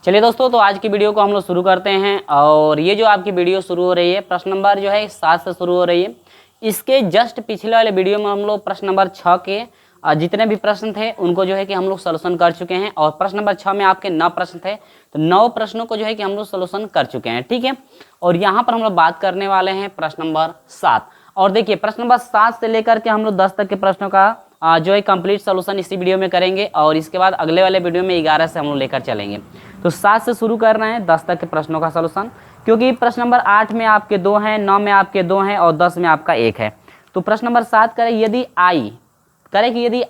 चलिए दोस्तों, तो आज की वीडियो को हम लोग शुरू करते हैं। और ये जो आपकी वीडियो शुरू हो रही है प्रश्न नंबर जो है 7 से शुरू हो रही है। इसके जस्ट पिछले वाले वीडियो में हम लोग प्रश्न नंबर 6 के जितने भी प्रश्न थे उनको जो है कि हम लोग सोल्यूशन कर चुके हैं। और प्रश्न नंबर 6 में आपके 9 प्रश्न थे, तो 9 प्रश्नों को जो है कि हम लोग सोल्यूशन कर चुके हैं। ठीक है, और यहाँ पर हम लोग बात करने वाले हैं प्रश्न नंबर 7। और देखिए, प्रश्न नंबर 7 से लेकर के हम लोग 10 तक के प्रश्नों का जो है कंप्लीट सोल्यूशन इसी वीडियो में करेंगे। और इसके बाद अगले वाले वीडियो में 11 से हम लोग लेकर चलेंगे। तो 7 से शुरू कर रहे हैं 10 तक के प्रश्नों का सोल्यूशन, क्योंकि प्रश्न नंबर 8 में आपके 2 हैं, 9 में आपके 2 हैं और 10 में आपका 1 है। तो प्रश्न नंबर 7 करें, यदि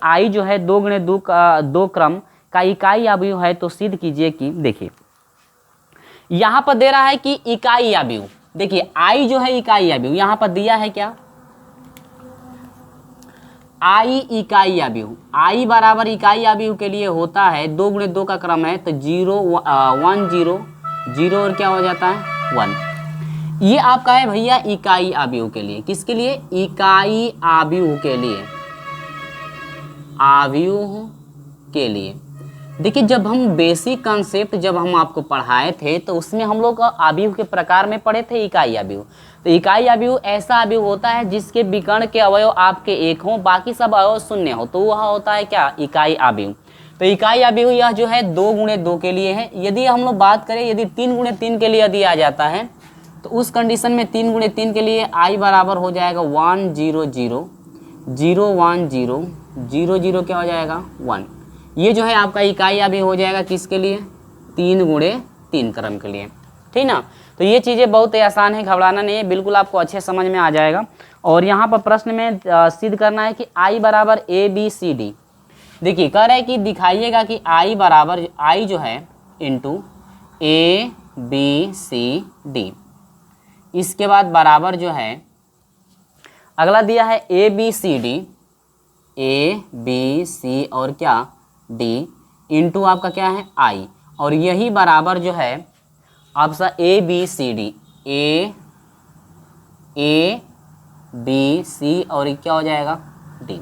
आई जो है 2 गुणे 2 का 2 क्रम का इकाई अवयव है तो सिद्ध कीजिए कि, देखिए यहाँ पर दे रहा है कि इकाई अवयव। देखिए आई जो है इकाई अवयव, यहाँ पर दिया है क्या, आई इकाई अवयव। आई बराबर इकाई अवयव के लिए होता है 2 गुणे 2 का क्रम है तो 0 1 0 0 और क्या हो जाता है 1। ये आपका है भैया इकाई अवयव के लिए। किसके लिए? इकाई अवयव के लिए, अवयव के लिए। देखिए, जब हम बेसिक कॉन्सेप्ट जब हम आपको पढ़ाए थे तो उसमें हम लोग अवयव के प्रकार में पढ़े थे इकाई अवयव। तो इकाई अवयव ऐसा अवयव होता है जिसके विकर्ण के अवयव आपके 1 हों, बाकी सब अवयव 0 हो, तो वह होता है क्या, इकाई अवयव। तो इकाई अवयव यह जो है 2 गुणे 2 के लिए है। यदि हम लोग बात करें, यदि 3 गुणे 3 के लिए यदि आ जाता है तो उस कंडीशन में 3 गुणे 3 के लिए आई बराबर हो जाएगा 1 0 0 0 1 0 0 0 क्या हो जाएगा 1। ये जो है आपका इकाई अवयव हो जाएगा किसके लिए, 3 गुणे 3 क्रम के लिए। ठीक ना। तो ये चीज़ें बहुत ही आसान है, घबराना नहीं है, बिल्कुल आपको अच्छे समझ में आ जाएगा। और यहाँ पर प्रश्न में सिद्ध करना है कि आई बराबर ए बी सी डी। देखिए कह रहा है कि दिखाइएगा कि आई बराबर, आई जो है into A B C D. इसके बाद बराबर जो है अगला दिया है A B C D, A B C और क्या डी इंटू आपका क्या है आई। और यही बराबर जो है आपका A B C D, A B C और क्या हो जाएगा डी।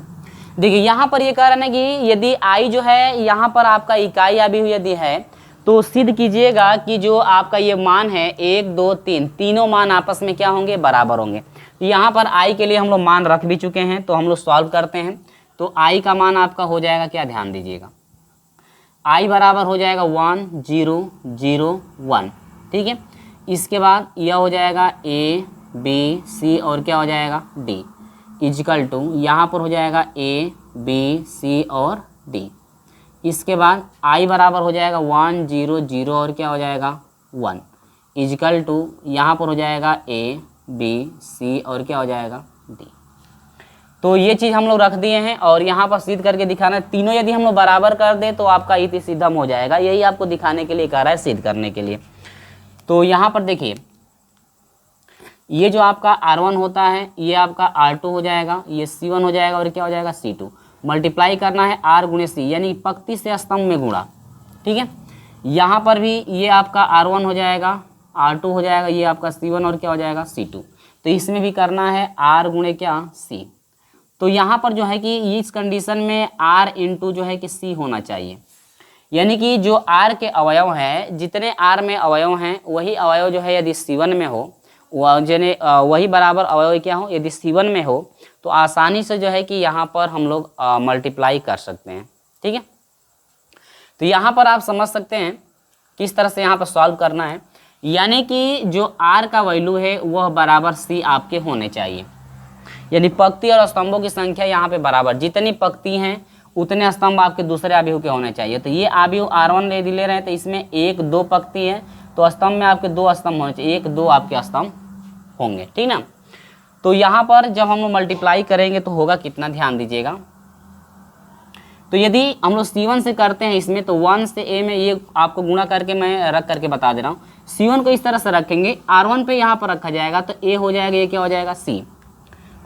देखिए यहाँ पर ये कह रहा है कि यदि आई जो है यहाँ पर आपका इकाई अवयव यदि है तो सिद्ध कीजिएगा कि जो आपका ये मान है 1 2 3 तीनों मान आपस में क्या होंगे, बराबर होंगे। यहाँ पर आई के लिए हम लोग मान रख भी चुके हैं, तो हम लोग सॉल्व करते हैं। तो आई का मान आपका हो जाएगा क्या, ध्यान दीजिएगा, आई बराबर हो जाएगा 1 0 0 1। ठीक है, इसके बाद यह हो जाएगा ए बी सी और क्या हो जाएगा डी इजिकल टू, यहाँ पर हो जाएगा ए बी सी और डी। इसके बाद आई बराबर हो जाएगा 1 0 0 और क्या हो जाएगा 1 इजिकल टू, यहाँ पर हो जाएगा ए बी सी और क्या हो जाएगा डी। तो ये चीज़ हम लोग रख दिए हैं और यहाँ पर सिद्ध करके दिखाना है। तीनों यदि हम लोग बराबर कर दें तो आपका इति सिद्धम हो जाएगा। यही आपको दिखाने के लिए कह रहा है, सिद्ध करने के लिए। तो यहाँ पर देखिए, ये जो आपका R1 होता है ये आपका R2 हो जाएगा, ये C1 हो जाएगा और क्या हो जाएगा C2। मल्टीप्लाई करना है R गुणे C, यानी पंक्ति से स्तंभ में गुणा। ठीक है, यहाँ पर भी ये आपका R1 हो जाएगा, R2 हो जाएगा, ये आपका C1 और क्या हो जाएगा C2। तो इसमें भी करना है R गुणे क्या C। तो यहाँ पर जो है कि इस कंडीशन में R इंटू जो है कि C होना चाहिए, यानी कि जो R के अवयव हैं, जितने R में अवयव हैं वही अवयव जो है यदि C1 में हो, वही बराबर अवयव क्या हो यदि C1 में हो, तो आसानी से जो है कि यहाँ पर हम लोग मल्टीप्लाई कर सकते हैं। ठीक है, तो यहाँ पर आप समझ सकते हैं किस तरह से यहाँ पर सॉल्व करना है। यानी कि जो R का वैल्यू है वह बराबर C आपके होने चाहिए, यानी पंक्ति और स्तंभों की संख्या यहाँ पे बराबर, जितनी पंक्ति हैं उतने स्तंभ आपके दूसरे अवयव के होने चाहिए। तो ये अवयव R1 यदि ले रहे हैं तो इसमें 1 2 पंक्ति है, तो स्तंभ में आपके 2 स्तंभ होने चाहिए, 1 2 आपके स्तंभ होंगे। ठीक ना। तो यहाँ पर जब हम लोग मल्टीप्लाई करेंगे तो होगा कितना, ध्यान दीजिएगा। तो यदि हम लोग C1 से करते हैं इसमें, तो 1 से A में ये आपको गुणा करके मैं रख करके बता दे रहा हूँ। C1 को इस तरह से रखेंगे, R1 पे यहाँ पर रखा जाएगा तो A हो जाएगा, ये क्या हो जाएगा C।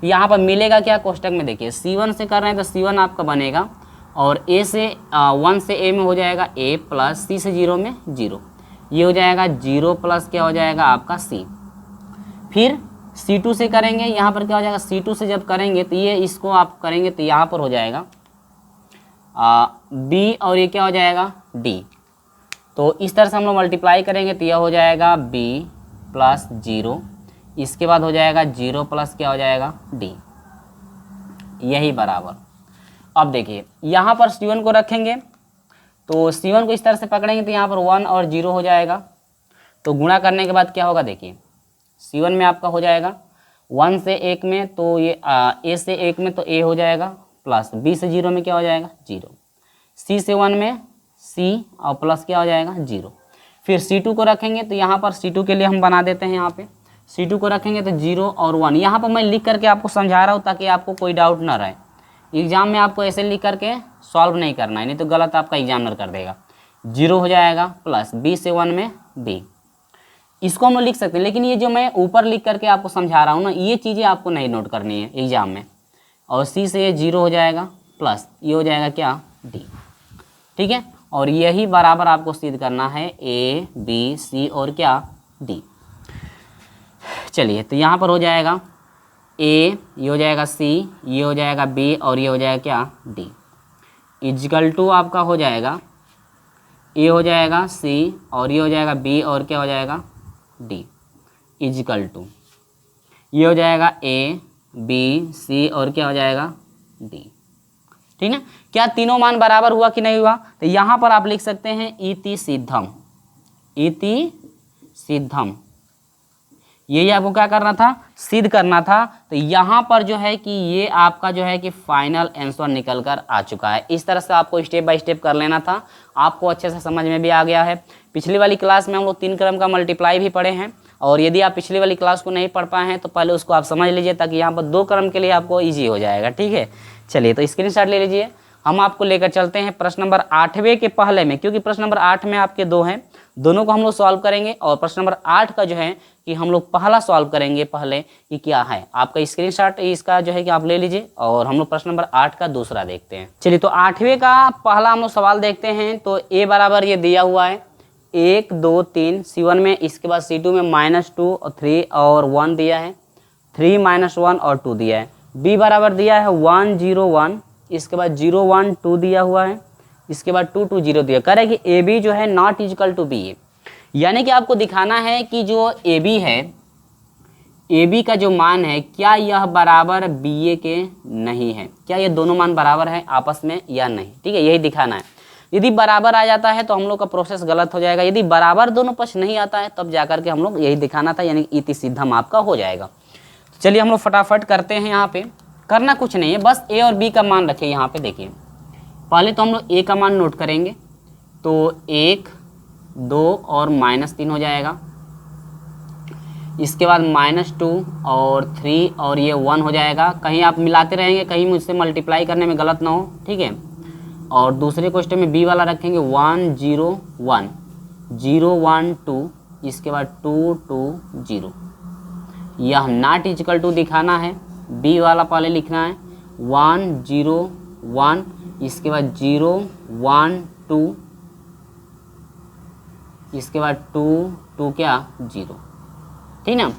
यहाँ पर मिलेगा क्या, कोष्टक में देखिए C1 से कर रहे हैं तो C1 आपका बनेगा, और A से 1 से A में हो जाएगा A प्लस C से 0 में 0, ये हो जाएगा 0 प्लस क्या हो जाएगा आपका C। फिर C2 से करेंगे, यहाँ पर क्या हो जाएगा, C2 से जब करेंगे तो ये इसको आप करेंगे तो यहाँ पर हो जाएगा B और ये क्या हो जाएगा D। तो इस तरह से हम लोग मल्टीप्लाई करेंगे तो यह हो जाएगा b प्लस 0, इसके बाद हो जाएगा 0 प्लस क्या हो जाएगा d, यही बराबर। अब देखिए यहाँ पर C1 को रखेंगे तो C1 को इस तरह से पकड़ेंगे तो यहाँ पर 1 और 0 हो जाएगा। तो गुणा करने के बाद क्या होगा, देखिए C1 में आपका हो जाएगा 1 से 1 में तो ये A से 1 में तो A हो जाएगा, प्लस B से 0 में क्या हो जाएगा 0, C से 1 में C और प्लस क्या हो जाएगा 0। फिर C2 को रखेंगे तो यहाँ पर C2 के लिए हम बना देते हैं, यहाँ पे C2 को रखेंगे तो 0 और 1। यहाँ पर मैं लिख करके आपको समझा रहा हूँ ताकि आपको कोई डाउट ना रहे। एग्जाम में आपको ऐसे लिख करके सॉल्व नहीं करना है, नहीं तो गलत आपका एग्जामिनर कर देगा। 0 हो जाएगा प्लस B से 1 में B, इसको हम लोग लिख सकते हैं, लेकिन ये जो मैं ऊपर लिख करके आपको समझा रहा हूँ ना, ये चीज़ें आपको नहीं नोट करनी है एग्जाम में। और C से 0 हो जाएगा प्लस ये हो जाएगा क्या D, ठीक है। और यही बराबर आपको सिद्ध करना है A B C और क्या D। चलिए तो यहाँ पर हो जाएगा A, ये हो जाएगा C, ये हो जाएगा B और ये हो जाएगा क्या D, इजकल टू आपका हो जाएगा A हो जाएगा C और ये हो जाएगा B और क्या हो जाएगा D, इजकल टू ये हो जाएगा A B C और क्या हो जाएगा D, ठीक है। क्या तीनों मान बराबर हुआ कि नहीं हुआ, तो यहाँ पर आप लिख सकते हैं इति सिद्धम, इति सिद्धम, यही आपको क्या करना था, सिद्ध करना था। तो यहाँ पर जो है कि ये आपका जो है कि फाइनल आंसर निकल कर आ चुका है। इस तरह से आपको स्टेप बाय स्टेप कर लेना था, आपको अच्छे से समझ में भी आ गया है। पिछली वाली क्लास में हम लोग 3 क्रम का मल्टीप्लाई भी पढ़े हैं, और यदि आप पिछली वाली क्लास को नहीं पढ़ पाए हैं तो पहले उसको आप समझ लीजिए, ताकि यहाँ पर 2 क्रम के लिए आपको ईजी हो जाएगा, ठीक है। चलिए तो स्क्रीनशॉट ले लीजिए, हम आपको लेकर चलते हैं प्रश्न नंबर 8वें के पहले में, क्योंकि प्रश्न नंबर 8 में आपके 2 हैं, दोनों को हम लोग सॉल्व करेंगे। और प्रश्न नंबर 8 का जो है कि हम लोग पहला सॉल्व करेंगे पहले कि क्या है। आपका स्क्रीनशॉट इसका जो है कि आप ले लीजिए, और हम लोग प्रश्न नंबर 8 का दूसरा देखते हैं। चलिए तो 8वें का पहला हम लोग सवाल देखते हैं। तो A बराबर ये दिया हुआ है 1 2 3 C1 में, इसके बाद C2 में -2 और 3 और 1 दिया है, 3 -1 और 2 दिया है। B बराबर दिया है 1 0 1, इसके बाद 0 1 2 दिया हुआ है, इसके बाद 2 2 0 दिया। कह रहा है कि AB जो है नॉट इक्वल टू BA, यानी कि आपको दिखाना है कि जो AB है, AB का जो मान है क्या यह बराबर BA के नहीं है, क्या ये दोनों मान बराबर है आपस में या नहीं, ठीक है, यही दिखाना है। यदि बराबर आ जाता है तो हम लोग का प्रोसेस गलत हो जाएगा, यदि बराबर दोनों पक्ष नहीं आता है तब जाकर के हम लोग यही दिखाना था, यानी इति सिद्धम आपका हो जाएगा। चलिए हम लोग फटाफट करते हैं। यहाँ पे करना कुछ नहीं है, बस A और B का मान रखें। यहाँ पे देखिए पहले तो हम लोग A का मान नोट करेंगे, तो 1 2 और -3 हो जाएगा, इसके बाद -2 और 3 और ये 1 हो जाएगा। कहीं आप मिलाते रहेंगे, कहीं मुझसे मल्टीप्लाई करने में गलत ना हो, ठीक है। और दूसरे क्वेश्चन में B वाला रखेंगे 1 0 1 0 1 2, इसके बाद 2 2 0, यह नॉट इक्वल टू दिखाना है। B वाला पहले लिखना है 1 0 1, इसके बाद 0 1 2, इसके बाद 2 2 क्या 0, ठीक ना।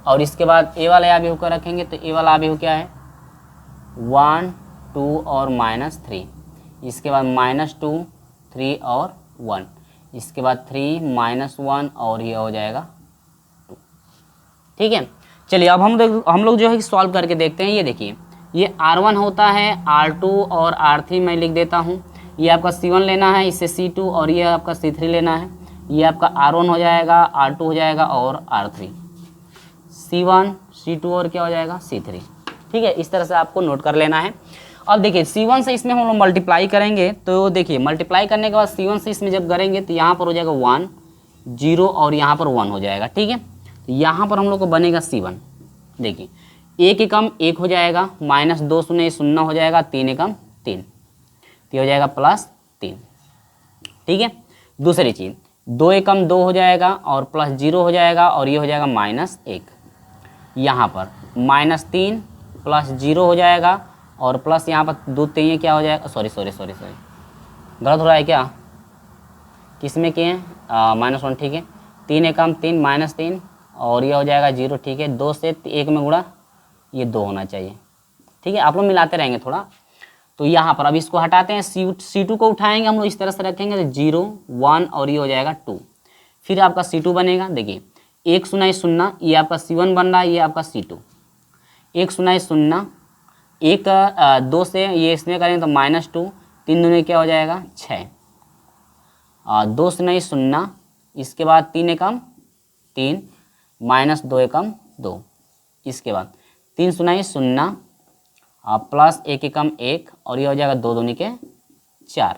और इसके बाद A वाला यहाँ भी होकर रखेंगे, तो A वाला भी हो क्या है 1 2 और -3, इसके बाद -2 3 और 1, इसके बाद 3 -1 और ये हो जाएगा 2, ठीक है। चलिए अब हम लोग जो है सॉल्व करके देखते हैं। ये देखिए ये R1 होता है, R2 और R3 मैं लिख देता हूँ। ये आपका C1 लेना है, इससे C2, और ये आपका C3 लेना है। ये आपका R1 हो जाएगा, R2 हो जाएगा और R3, C1 C2 और क्या हो जाएगा C3, ठीक है। इस तरह से आपको नोट कर लेना है। अब देखिए C1 से इसमें हम लोग मल्टीप्लाई करेंगे, तो देखिए मल्टीप्लाई करने के बाद C1 से इसमें जब करेंगे तो यहाँ पर हो जाएगा 1 0 और यहाँ पर 1 हो जाएगा, ठीक है। तो यहाँ पर हम लोग को बनेगा C1, देखिए 1 एकम 1 हो जाएगा, -2 शून्य 0 हो जाएगा, 3 एकम 3, तो हो जाएगा +3, ठीक है। दूसरी चीज़ 2 एकम 2 हो जाएगा और +0 हो जाएगा, और ये हो जाएगा -1, यहाँ पर -3 +0 हो जाएगा, और प्लस यहाँ पर 2 3 क्या हो जाएगा, सॉरी गलत हो रहा है क्या, किस में किए हैं -1, ठीक है। 3 एकम 3 -3 और ये हो जाएगा 0, ठीक है। 2 से 1 में गुणा, ये 2 होना चाहिए, ठीक है। आप लोग मिलाते रहेंगे थोड़ा। तो यहाँ पर अब इसको हटाते हैं, C2 को उठाएंगे हम लोग, इस तरह से रखेंगे तो 0 1 और ये हो जाएगा 2। फिर आपका C2 बनेगा, देखिए 1 0 0, ये आपका C1 बन रहा है, ये आपका C2। 1 0 0, 1 2 से ये इसमें करेंगे तो -2, 3 दूनी क्या हो जाएगा 6, 2 0 0, इसके बाद 3 एकम 3, -2 एकम 2, इसके बाद 3 0 0 प्लस 1 एकम 1 और ये हो जाएगा 2 दूनी के 4।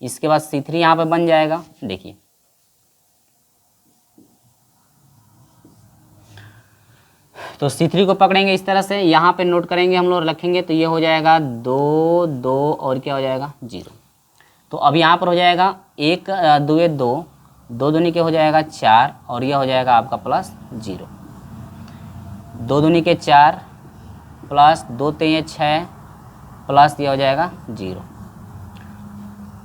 इसके बाद C3 यहाँ पे बन जाएगा, देखिए तो C3 को पकड़ेंगे इस तरह से, यहाँ पे नोट करेंगे हम लोग, रखेंगे तो ये हो जाएगा 2 2 और क्या हो जाएगा 0। तो अब यहाँ पर हो जाएगा 1 2 2, 2 दूनी के हो जाएगा 4 और यह हो जाएगा आपका प्लस 0, 2 दूनी के 4 प्लस 2 3 6 प्लस ये हो जाएगा 0,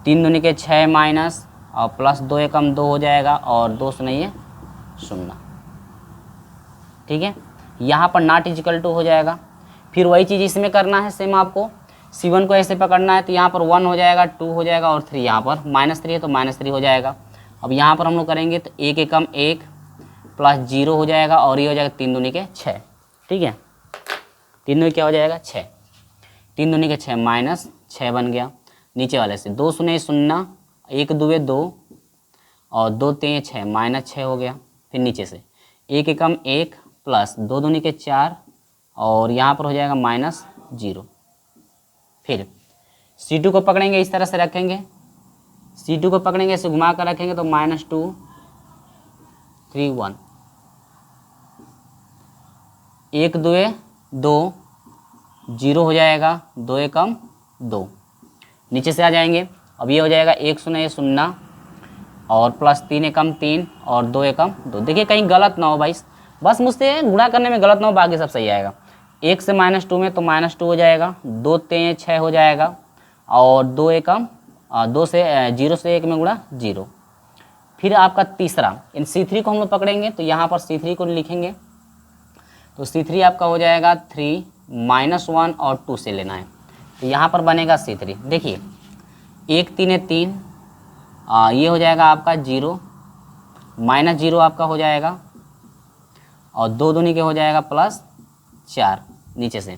3 दूनी के 6 माइनस और प्लस 2 एकम 2 हो जाएगा और 2 से नहीं है 0, ठीक है। यहाँ पर नॉट इक्वल टू हो जाएगा। फिर वही चीज़ इसमें करना है सेम आपको, C1 को ऐसे पकड़ना है तो यहाँ पर 1 हो जाएगा, 2 हो जाएगा और 3, यहाँ पर -3 है तो -3 हो जाएगा। अब यहाँ पर हम लोग करेंगे तो 1 एकम 1 प्लस 0 हो जाएगा और ये हो जाएगा 3 दूनी के 6, ठीक है। 3 दूनी क्या हो जाएगा 6, 3 दूनी के 6 -6 बन गया। नीचे वाले से 2 0 0, 1 2 2 और 2 3 6 -6 हो गया। फिर नीचे से 1 एकम 1 प्लस 2 दूनी के 4 और यहाँ पर हो जाएगा -0। फिर C2 को पकड़ेंगे इस तरह से रखेंगे, C2 को पकड़ेंगे इसे घुमा कर रखेंगे तो -2 3 1, 1 2 2 0 हो जाएगा, 2 एकम 2, नीचे से आ जाएंगे। अब ये हो जाएगा 1 0 0 और प्लस 3 एकम 3 और 2 एकम 2। देखिए कहीं गलत ना हो भाई, बस मुझसे गुणा करने में गलत ना हो, बाकी सब सही आएगा। 1 से -2 में तो -2 हो जाएगा, 2 3 6 हो जाएगा और 2 एकम 2 से 0 से 1 में गुणा 0। फिर आपका तीसरा इन C3 को हम लोग पकड़ेंगे तो यहाँ पर C3 को लिखेंगे तो C3 आपका हो जाएगा 3 -1 और 2 से लेना है तो यहाँ पर बनेगा C3। देखिए 1 3 3, ये हो जाएगा आपका 0, -0 आपका हो जाएगा और 2 दूनी के हो जाएगा +4, नीचे से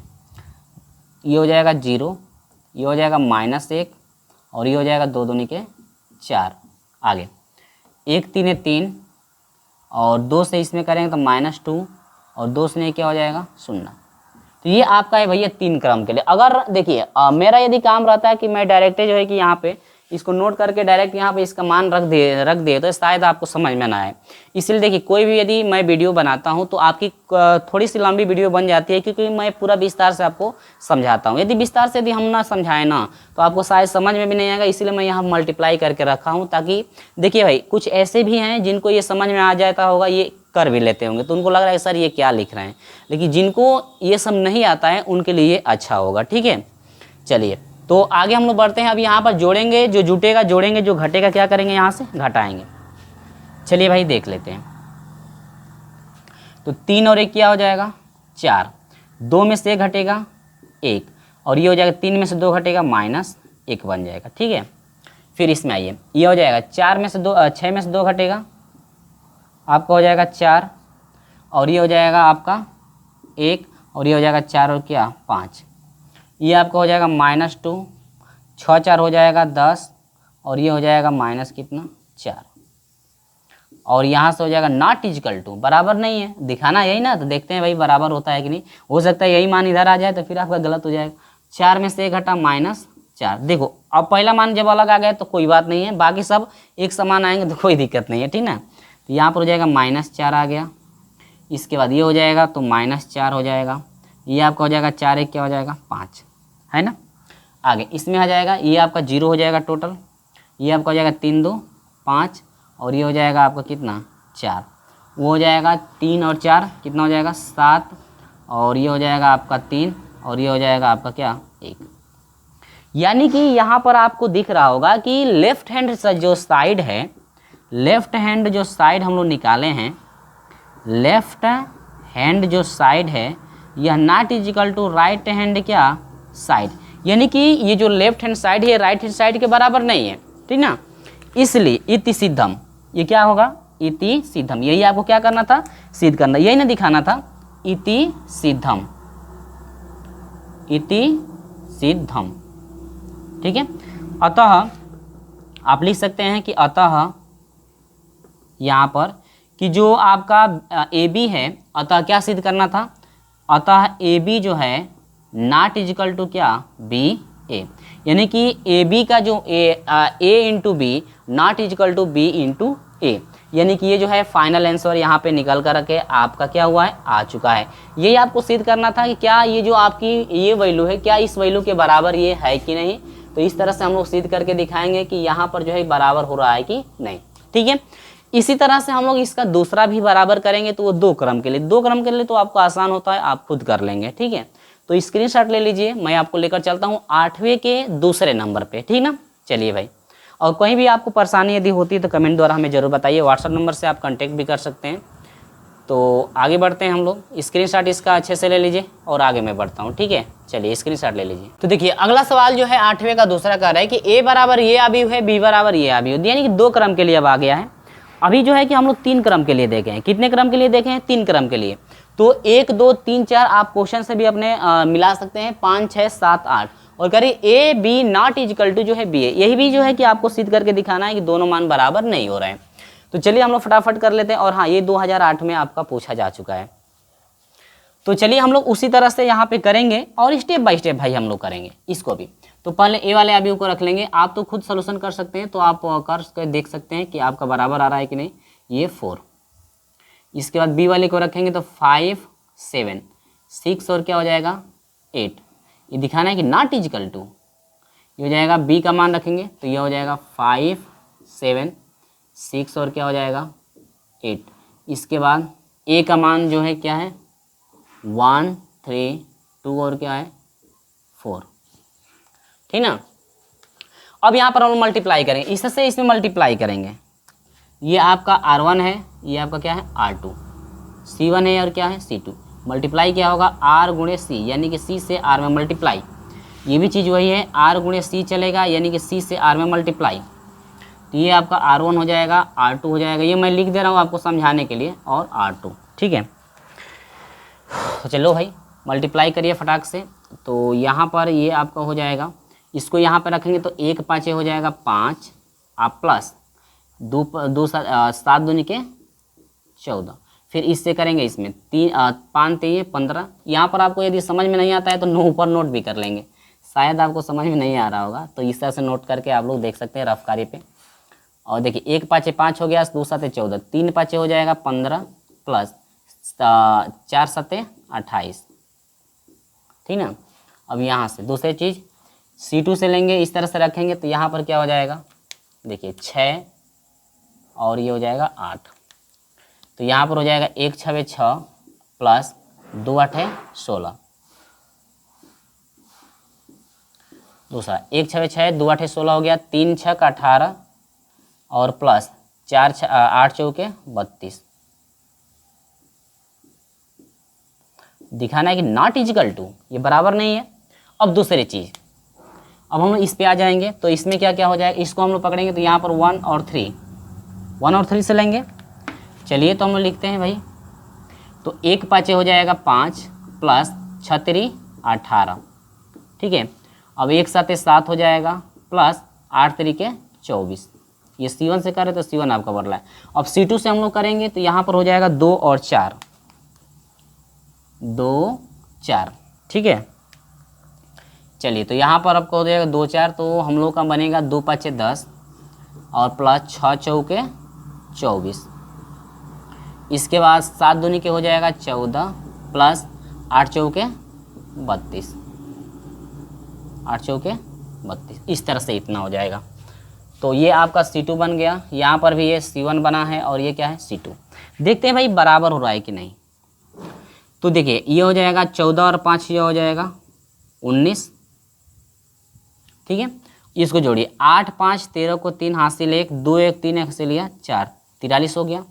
ये हो जाएगा 0, ये हो जाएगा -1 और ये हो जाएगा 2 दूनी के 4। आगे 1 3 3 और 2 से इसमें करेंगे तो -2 और 2 से क्या हो जाएगा 0। तो ये आपका है भैया 3 क्रम के लिए। अगर देखिए मेरा यदि काम रहता है कि मैं डायरेक्ट जो है कि यहाँ पे इसको नोट करके डायरेक्ट यहाँ पे इसका मान रख दे तो शायद आपको समझ में ना आए। इसलिए देखिए कोई भी यदि मैं वीडियो बनाता हूँ तो आपकी थोड़ी सी लंबी वीडियो बन जाती है क्योंकि मैं पूरा विस्तार से आपको समझाता हूँ। यदि विस्तार से यदि हम ना समझाएं ना तो आपको शायद समझ में भी नहीं आएगा, इसलिए मैं यहाँ मल्टीप्लाई करके रखा हूँ ताकि देखिए भाई कुछ ऐसे भी हैं जिनको ये समझ में आ जाता होगा, ये कर भी लेते होंगे तो उनको लग रहा है सर ये क्या लिख रहे हैं, लेकिन जिनको ये सब नहीं आता है उनके लिए अच्छा होगा, ठीक है। चलिए तो आगे हम लोग बढ़ते हैं। अब यहाँ पर जोड़ेंगे, जो जुटेगा जोड़ेंगे, जो घटेगा क्या करेंगे यहाँ से घटाएंगे। चलिए भाई देख लेते हैं। तो 3 और 1 क्या हो जाएगा 4, 2 में से 1 घटेगा 1 और ये हो जाएगा 3 में से 2 घटेगा -1 बन जाएगा, ठीक है। फिर इसमें आइए, ये हो जाएगा 6 में से 2 घटेगा आपका हो जाएगा 4 और ये हो जाएगा आपका 1 और ये हो जाएगा 4 और क्या 5, ये आपका हो जाएगा -2, 6 4 हो जाएगा 10 और ये हो जाएगा -4 और यहाँ से हो जाएगा नॉट इक्वल टू, बराबर नहीं है, दिखाना यही ना, तो देखते हैं भाई बराबर होता है कि नहीं। हो सकता है यही मान इधर आ जाए तो फिर आपका गलत हो जाएगा। 4 में से 1 घटा -4। देखो अब पहला मान जब अलग आ गया तो कोई बात नहीं है, बाकी सब एक समान आएंगे तो कोई दिक्कत नहीं है, ठीक ना। तो यहाँ पर हो जाएगा -4 आ गया, इसके बाद ये हो जाएगा तो -4 हो जाएगा, ये आपका हो जाएगा 4 1 क्या हो जाएगा 5, है ना। आगे इसमें आ जाएगा, ये आपका 0 हो जाएगा टोटल, ये आपका हो जाएगा 3 2 5 और ये हो जाएगा आपका कितना 4, वो हो जाएगा 3 और 4 कितना हो जाएगा 7 और ये हो जाएगा आपका 3 और ये हो जाएगा आपका क्या 1। यानी कि यहाँ पर आपको दिख रहा होगा कि लेफ्ट हैंड जो साइड है, लेफ्ट हैंड जो साइड हम लोग निकाले हैं, लेफ्ट हैंड जो साइड है यह not equal to right hand क्या साइड। यानी कि ये जो लेफ्ट हैंड साइड है राइट हैंड साइड के बराबर नहीं है, ठीक ना। इसलिए इति सिद्धम, ये क्या होगा, इति सिद्धम, यही आपको क्या करना था, सिद्ध करना, यही ना दिखाना था, इति सिद्धम, इति सिद्धम, ठीक है। अतः आप लिख सकते हैं कि अतः यहाँ पर कि जो आपका ए बी है, अतः क्या सिद्ध करना था, अतः ए बी जो है नॉट इजिकल टू क्या, बी ए, यानी कि ए बी का जो A into B not equal to B into A, यानी कि ये जो है फाइनल आंसर यहाँ पे निकल कर के आपका क्या हुआ है, आ चुका है। यही आपको सिद्ध करना था कि क्या ये जो आपकी ये वैल्यू है क्या इस वैल्यू के बराबर ये है कि नहीं। तो इस तरह से हम लोग सिद्ध करके दिखाएंगे कि यहाँ पर जो है बराबर हो रहा है कि नहीं, ठीक है। इसी तरह से हम लोग इसका दूसरा भी बराबर करेंगे, तो वो 2 क्रम के लिए, 2 क्रम के लिए तो आपको आसान होता है, आप खुद कर लेंगे, ठीक है। तो स्क्रीनशॉट ले लीजिए, मैं आपको लेकर चलता हूँ 8वें के दूसरे नंबर पे, ठीक ना। चलिए भाई, और कहीं भी आपको परेशानी यदि होती है तो कमेंट द्वारा हमें ज़रूर बताइए, व्हाट्सअप नंबर से आप कांटेक्ट भी कर सकते हैं। तो आगे बढ़ते हैं हम लोग, स्क्रीनशॉट इसका अच्छे से ले लीजिए और आगे मैं बढ़ता हूँ, ठीक है। चलिए स्क्रीनशॉट ले लीजिए। तो देखिए अगला सवाल जो है 8वें का दूसरा कह रहा है कि ए बराबर ये अवयव है, बी बराबर ये अवयव, यानी कि 2 क्रम के लिए अब आ गया है। अभी जो है कि हम लोग 3 क्रम के लिए देखे हैं, कितने क्रम के लिए देखे हैं, 3 क्रम के लिए। तो 1 2 3 4 आप क्वेश्चन से भी अपने मिला सकते हैं, 5 6 7 8, और करिए A B not equal to जो है बी ए, यही भी जो है कि आपको सिद्ध करके दिखाना है कि दोनों मान बराबर नहीं हो रहे हैं। तो चलिए हम लोग फटाफट कर लेते हैं। और हाँ, ये 2008 में आपका पूछा जा चुका है। तो चलिए हम लोग उसी तरह से यहाँ पे करेंगे और स्टेप बाय स्टेप भाई हम लोग करेंगे इसको भी। तो पहले ए वाले अवयव को रख लेंगे, आप तो खुद सोल्यूशन कर सकते हैं, तो आप कर देख सकते हैं कि आपका बराबर आ रहा है कि नहीं, ये 4। इसके बाद बी वाले को रखेंगे तो 5 7 6 और क्या हो जाएगा 8, ये दिखाना है कि नॉट इजिकल टू, ये हो जाएगा बी का मान रखेंगे तो ये हो जाएगा 5 7 6 और क्या हो जाएगा 8। इसके बाद ए का मान जो है क्या है 1 3 2 और क्या है 4, ठीक ना। अब यहाँ पर हम मल्टीप्लाई करेंगे, इससे इसमें मल्टीप्लाई करेंगे। ये आपका R1 है, ये आपका क्या है R2, C1 है और क्या है C2। मल्टीप्लाई क्या होगा R गुणे C, यानी कि C से R में मल्टीप्लाई। ये भी चीज़ वही है, R गुणे C चलेगा, यानी कि C से R में मल्टीप्लाई। तो ये आपका R1 हो जाएगा, R2 हो जाएगा, ये मैं लिख दे रहा हूँ आपको समझाने के लिए, और R2, ठीक है। तो चलो भाई मल्टीप्लाई करिए फटाक से। तो यहाँ पर ये आपका हो जाएगा, इसको यहाँ पर रखेंगे तो 1 5 हो जाएगा 5, आप प्लस 2 7 दूनी के 14, फिर इससे करेंगे इसमें 3 5 3 15। यहाँ पर आपको यदि समझ में नहीं आता है तो ऊपर नोट भी कर लेंगे, शायद आपको समझ में नहीं आ रहा होगा, तो इस तरह से नोट करके आप लोग देख सकते हैं रफ कार्य पे। और देखिए 1 5 5 हो गया, 2 7 14, 3 5 हो जाएगा 15 प्लस 4 7 28, ठीक ना। अब यहाँ से दूसरी चीज़ C2 से लेंगे, इस तरह से रखेंगे तो यहाँ पर क्या हो जाएगा, देखिए 6 और ये हो जाएगा 8। तो यहाँ पर हो जाएगा 1 6 6 प्लस 2 8 16, दूसरा 1 6 6 2 8 16 हो गया, 3 6 18 और प्लस 4 8 चौके 32। दिखाना है कि नॉट इजिकल टू, ये बराबर नहीं है। अब दूसरी चीज़, अब हम लोग इस पे आ जाएंगे, तो इसमें क्या क्या हो जाएगा, इसको हम लोग पकड़ेंगे तो यहाँ पर 1 और 3 से लेंगे। चलिए तो हम लोग लिखते हैं भाई, तो 1 5 हो जाएगा 5 प्लस 6 3 18, ठीक है। अब 1 7 7 हो जाएगा प्लस 8 3 24। ये C1 से करें तो C1 आपका बढ़ रहा है। अब C2 से हम लोग करेंगे तो यहाँ पर हो जाएगा 2 और 4, 2 4, ठीक है। चलिए तो यहाँ पर आपको हो जाएगा 2 4, तो हम लोग का बनेगा 2 5 10 और प्लस 6 चौके 24। इसके बाद 7 दूनी के हो जाएगा 14 प्लस 8 चौके 32, 8 चौके 32, इस तरह से इतना हो जाएगा। तो ये आपका C2 बन गया, यहाँ पर भी ये C1 बना है और ये क्या है C2। देखते हैं भाई बराबर हो रहा है कि नहीं। तो देखिए ये हो जाएगा 14 और 5 ये हो जाएगा 19, ठीक है। इसको जोड़िए 8 5 13 को 3 हाथ से ले 1, 2 1 3 1 से लिया 4, 43 हो गया।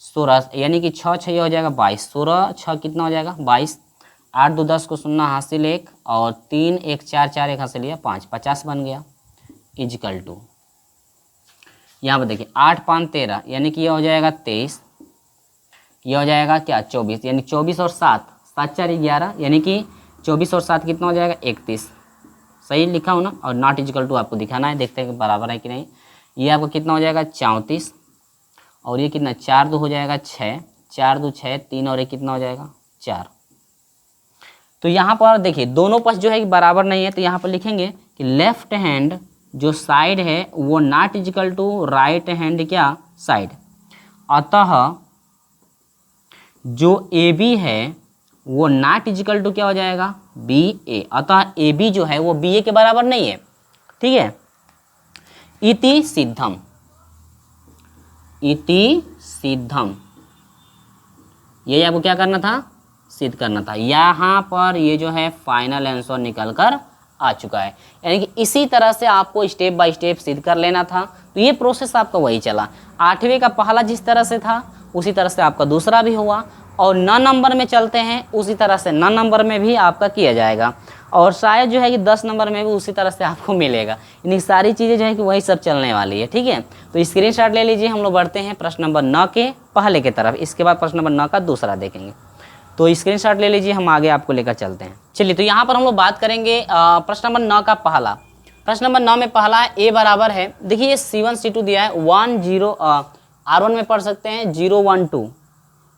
16 यानी कि 6 6 ये हो जाएगा 22, 16 6 कितना हो जाएगा 22, 8 2 10 को 0 हासिल 1 और 3 1 4 4 1 हासिल लिया 5, 50 बन गया इजिकल टू, यहाँ पर देखिए 8 5 13 यानी कि ये हो जाएगा 23, ये हो जाएगा क्या 24, यानी 24 और 7 7 4 11 यानी कि 24 और 7 कितना हो जाएगा 31, सही लिखा हो ना। और नॉट इजिकल टू आपको दिखाना है, देखते हैं कि बराबर है कि नहीं। ये आपको कितना हो जाएगा 34 और ये कितना 4 2 हो जाएगा 6, 4 2 6 3 और ये कितना हो जाएगा 4। तो यहाँ पर देखिए दोनों पक्ष जो है कि बराबर नहीं है, तो यहाँ पर लिखेंगे कि लेफ्ट हैंड जो साइड है वो not equal to right hand क्या साइड, अतः जो ए बी है वो नॉट इजिकल टू क्या हो जाएगा बी ए, अतः ए बी जो है वो बी ए के बराबर नहीं है, ठीक है। इति सिद्धम, इति सिद्धम, ये आपको क्या करना था सिद्ध करना था। यहाँ पर ये जो है फाइनल आंसर निकल कर आ चुका है, यानी कि इसी तरह से आपको स्टेप बाय स्टेप सिद्ध कर लेना था। तो ये प्रोसेस आपका वही चला, 8वें का पहला जिस तरह से था उसी तरह से आपका दूसरा भी हुआ, और 9 नंबर में चलते हैं उसी तरह से 9 नंबर में भी आपका किया जाएगा, और शायद जो है कि 10 नंबर में भी उसी तरह से आपको मिलेगा। यानी सारी चीज़ें जो है कि वही सब चलने वाली है, ठीक है। तो स्क्रीनशॉट ले लीजिए, हम लोग बढ़ते हैं प्रश्न नंबर 9 के पहले की तरफ, इसके बाद प्रश्न नंबर 9 का दूसरा देखेंगे। तो स्क्रीनशॉट ले लीजिए, हम आगे आपको लेकर चलते हैं। चलिए, तो यहाँ पर हम लोग बात करेंगे प्रश्न नंबर 9 का पहला। प्रश्न नंबर 9 में पहला ए बराबर है, देखिए ये C1 C2 दिया है 1 0, R1 में पढ़ सकते हैं 0 1 2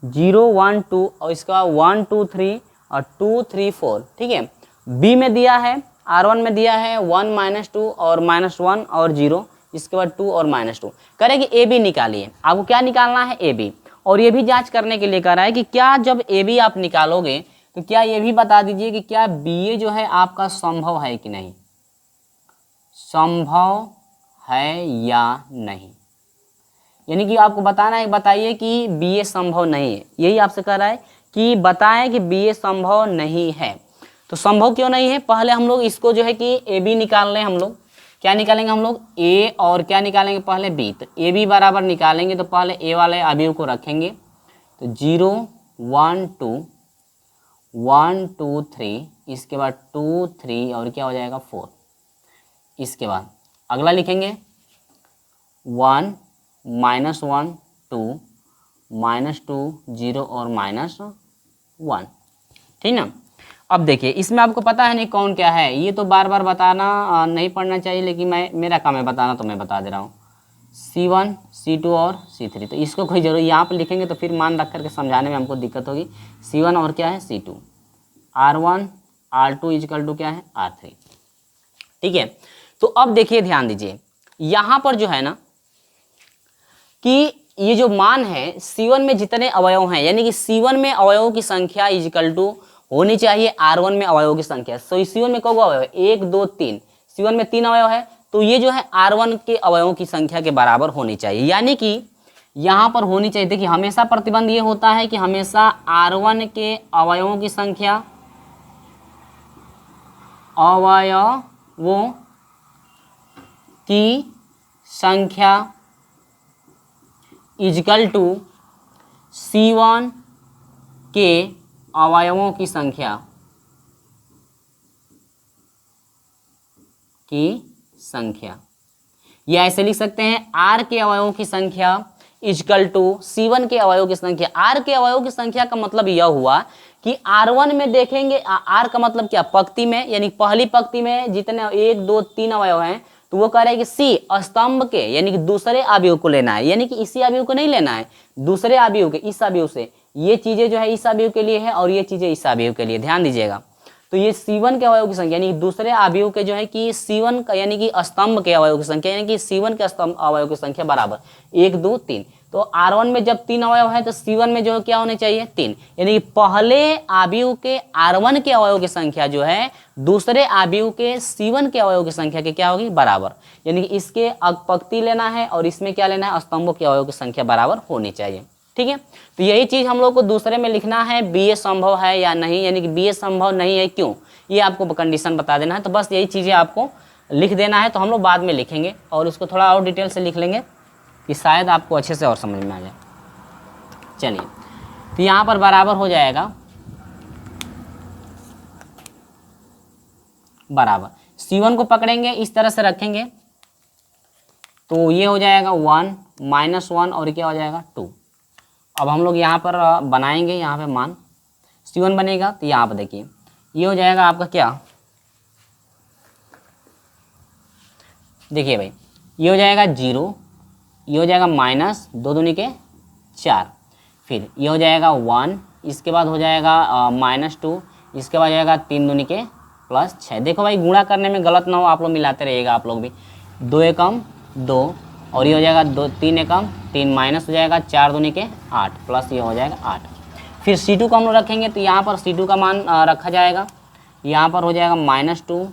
0 1 2 और इसका 1 2 3 और 2 3 4, ठीक है। बी में दिया है, R1 में दिया है 1 -2 और -1 और 0, इसके बाद 2 और -2। करेंगे ए बी निकालिए, आपको क्या निकालना है ए बी, और ये भी जांच करने के लिए कह रहा है कि क्या जब ए बी आप निकालोगे तो क्या ये भी बता दीजिए कि क्या बी ए जो है आपका संभव है कि नहीं, संभव है या नहीं। यानी कि आपको बताना है, बताइए कि बी ए संभव नहीं है, यही आपसे कह रहा है कि बताएं कि बी ए संभव नहीं है। तो संभव क्यों नहीं है, पहले हम लोग इसको जो है कि ए बी निकाल लें। हम लोग क्या निकालेंगे, हम लोग ए और क्या निकालेंगे पहले बी। तो ए बी बराबर निकालेंगे तो पहले ए वाले अवयव को रखेंगे, तो 0 1 2 1 2 3, इसके बाद 2 3 और क्या हो जाएगा 4। इसके बाद अगला लिखेंगे 1 -1 2 -2 0 और -1, ठीक ना। अब देखिए इसमें आपको पता है नहीं कौन क्या है, ये तो बार बार बताना नहीं पढ़ना चाहिए, लेकिन मेरा काम है बताना, तो मैं बता दे रहा हूँ C1 C2 और C3। तो इसको कोई जरूरी यहाँ पर लिखेंगे तो फिर मान रख करके समझाने में हमको दिक्कत होगी। C1 और क्या है C2, R1 R2 is equal to क्या है R3, ठीक है। तो अब देखिए ध्यान दीजिए, यहाँ पर जो है ना कि ये जो मान है C1 में जितने अवयव हैं, यानी कि C1 में अवयवों की संख्या इजकल टू होनी चाहिए R1 में अवयवों की संख्या। सो C1 में कौन अवयव है 1 2 3, C1 में 3 अवयव है, तो ये जो है R1 के अवयवों की संख्या के बराबर होनी चाहिए, यानी कि यहाँ पर होनी चाहिए। देखिए हमेशा प्रतिबंध ये होता है कि हमेशा R1 के अवयवों की संख्या, अवयवों की संख्या इजकल टू C1 के अवयवों की संख्या या ऐसे लिख सकते हैं R के अवयवों की संख्या इजकल टू C1 के अवयवों की संख्या। R के अवयवों की संख्या का मतलब यह हुआ कि R1 में देखेंगे, R का मतलब क्या पंक्ति में, यानी पहली पंक्ति में जितने 1 2 3 अवयव हैं, तो वो कह रहे हैं कि C स्तंभ के यानी कि दूसरे अवयव को लेना है, यानी कि इसी अवयव को नहीं लेना है, दूसरे अवयव के, इस अवयव से। ये चीजें जो है इस अवयव के लिए है और ये चीजें इस अवयव के लिए, ध्यान दीजिएगा। तो ये C1 के अवयव की संख्या यानी दूसरे अवयव के जो है कि C1 का यानी कि स्तंभ के अवयव की संख्या, यानी कि C1 के स्तंभ अवयव की संख्या बराबर 1 2 3। तो R1 में जब 3 अवयव है तो C1 में जो है क्या होने चाहिए 3, यानी कि पहले अवयव के R1 के अवयव की संख्या जो है दूसरे अवयव के C1 के अवयव की संख्या के क्या होगी बराबर, यानी कि इसके पंक्ति लेना है और इसमें क्या लेना है स्तंभों के अवयव की संख्या बराबर होनी चाहिए, ठीक है। तो यही चीज हम लोग को दूसरे में लिखना है, बी ए संभव है या नहीं, यानी कि बी ए संभव नहीं है क्यों, ये आपको कंडीशन बता देना है। तो बस यही चीजें आपको लिख देना है, तो हम लोग बाद में लिखेंगे और उसको थोड़ा और डिटेल से लिख लेंगे कि शायद आपको अच्छे से और समझ में आ जाए। चलिए, तो यहाँ पर बराबर हो जाएगा बराबर C1 को पकड़ेंगे, इस तरह से रखेंगे तो ये हो जाएगा 1 -1 और क्या हो जाएगा 2। अब हम लोग यहाँ पर बनाएंगे, यहाँ पे मान C1 बनेगा तो यहाँ पर देखिए ये हो जाएगा आपका क्या, देखिए भाई ये हो जाएगा 0, ये हो जाएगा -2 दूनी के 4, फिर ये हो जाएगा 1, इसके बाद हो जाएगा -2, इसके बाद हो जाएगा 3 दूनी के +6। देखो भाई गुणा करने में गलत ना हो, आप लोग मिलाते रहिएगा आप लोग भी। 2 एकम 2 और ये हो जाएगा 2 3 एकम 3 माइनस हो जाएगा 4 दूनी के 8 प्लस ये हो जाएगा 8। फिर C2 को हम लोग रखेंगे तो यहाँ पर C2 का मान रखा जाएगा, यहाँ पर हो जाएगा -2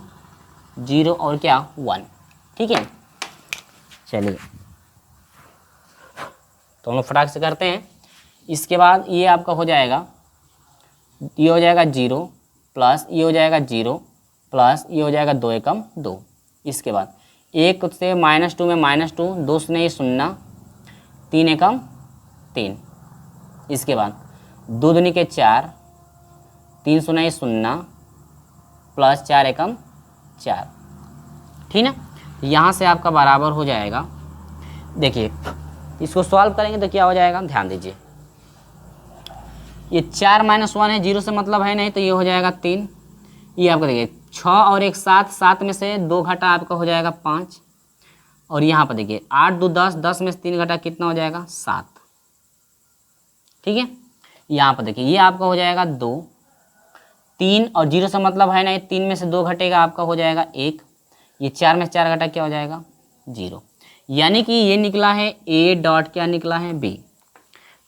0 और क्या 1। ठीक है, चलिए तो हम लोग फटाक से करते हैं। इसके बाद ये आपका हो जाएगा, ये हो जाएगा 0 प्लस ये हो जाएगा 0 प्लस ये हो जाएगा 2 एकम 2। इसके बाद 1 से -2 में -2, 2 से नहीं 0, 3 एकम 3। इसके बाद 2 दूनी के 4, 3 से नहीं 0 प्लस 4 एकम 4। ठीक ना, यहाँ से आपका बराबर हो जाएगा, देखिए इसको सॉल्व करेंगे तो क्या हो जाएगा, ध्यान दीजिए ये 4 -1 है, 0 से मतलब है नहीं तो ये हो जाएगा 3। ये आपका देखिए 6 और 1 7, 7 में से 2 घटा आपका हो जाएगा 5। और यहाँ पर देखिए 8 2 10, 10 में से 3 घटा कितना हो जाएगा 7। ठीक है, यहाँ पर देखिए ये आपका हो जाएगा 2, 3 और 0 से मतलब है नहीं, 3 में से 2 घटेगा आपका हो जाएगा 1। ये 4 में से 4 घटा क्या हो जाएगा 0। यानी कि ये निकला है A डॉट क्या निकला है B,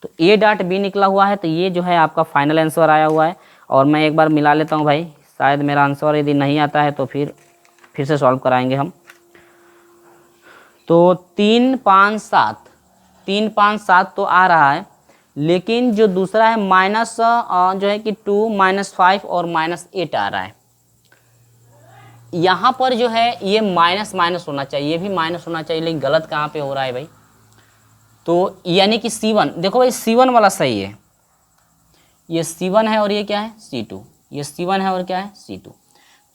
तो A डॉट B निकला हुआ है। तो ये जो है आपका फाइनल आंसर आया हुआ है। और मैं एक बार मिला लेता हूँ भाई, शायद मेरा आंसर यदि नहीं आता है तो फिर से सॉल्व कराएंगे हम। तो 3 5 7, 3 5 7 तो आ रहा है, लेकिन जो दूसरा है माइनस जो है कि 2 -5 और -8 आ रहा है। यहाँ पर जो है ये माइनस होना चाहिए, ये भी माइनस होना चाहिए, लेकिन गलत कहाँ पे हो रहा है भाई। तो यानी कि C1, देखो भाई C1 वाला सही है, ये C1 है और ये क्या है C2, ये C1 है और क्या है C2।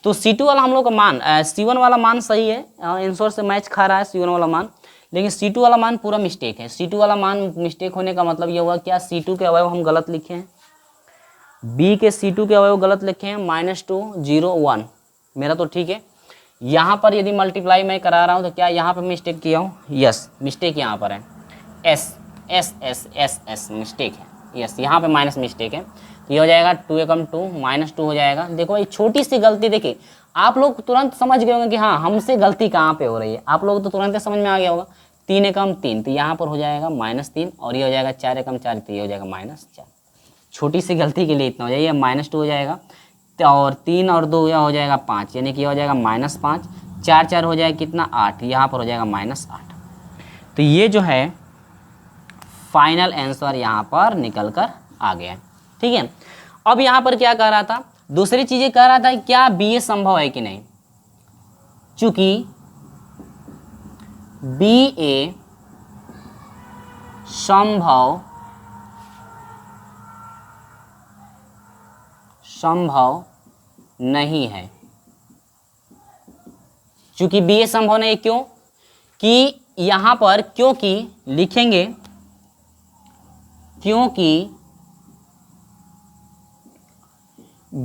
तो C2 वाला हम लोग का मान C1 वाला मान सही है, आंसर से मैच खा रहा है C1 वाला मान, लेकिन C2 वाला मान पूरा मिस्टेक है। C2 वाला मान मिस्टेक होने का मतलब ये हुआ क्या, C2 के अवयव हम गलत लिखे हैं, B के C2 के अवयव गलत लिखे हैं, -2 0 1 मेरा तो ठीक है। यहाँ पर यदि मल्टीप्लाई मैं करा रहा हूँ तो क्या यहाँ पर मिस्टेक किया हूँ, यस मिस्टेक यहाँ पर है, एस मिस्टेक है, यस यहाँ पे माइनस मिस्टेक है। तो ये हो जाएगा 2 एकम 2 -2 हो जाएगा। देखो ये छोटी सी गलती, देखिए आप लोग तुरंत समझ गए होंगे कि हाँ हमसे गलती कहाँ पे हो रही है, आप लोग तो तुरंत समझ में आ गया होगा। 3 एकम 3 तो यहाँ पर हो जाएगा -3 और ये हो जाएगा 4 एकम 4 तो ये हो जाएगा -4। छोटी सी गलती के लिए इतना हो जाएगा, -2 हो जाएगा और 3 और 2 यह हो जाएगा 5, यानी कि हो जाएगा -5, 4 4 हो जाएगा कितना 8, यहाँ पर हो जाएगा -8। तो ये जो है फाइनल आंसर यहाँ पर निकल कर आ गया। ठीक है, अब यहाँ पर क्या कह रहा था, दूसरी चीजें कह रहा था क्या BA संभव है कि नहीं। चूंकि BA संभव नहीं है। चूंकि BA संभव नहीं, क्यों कि यहां पर क्योंकि लिखेंगे, क्योंकि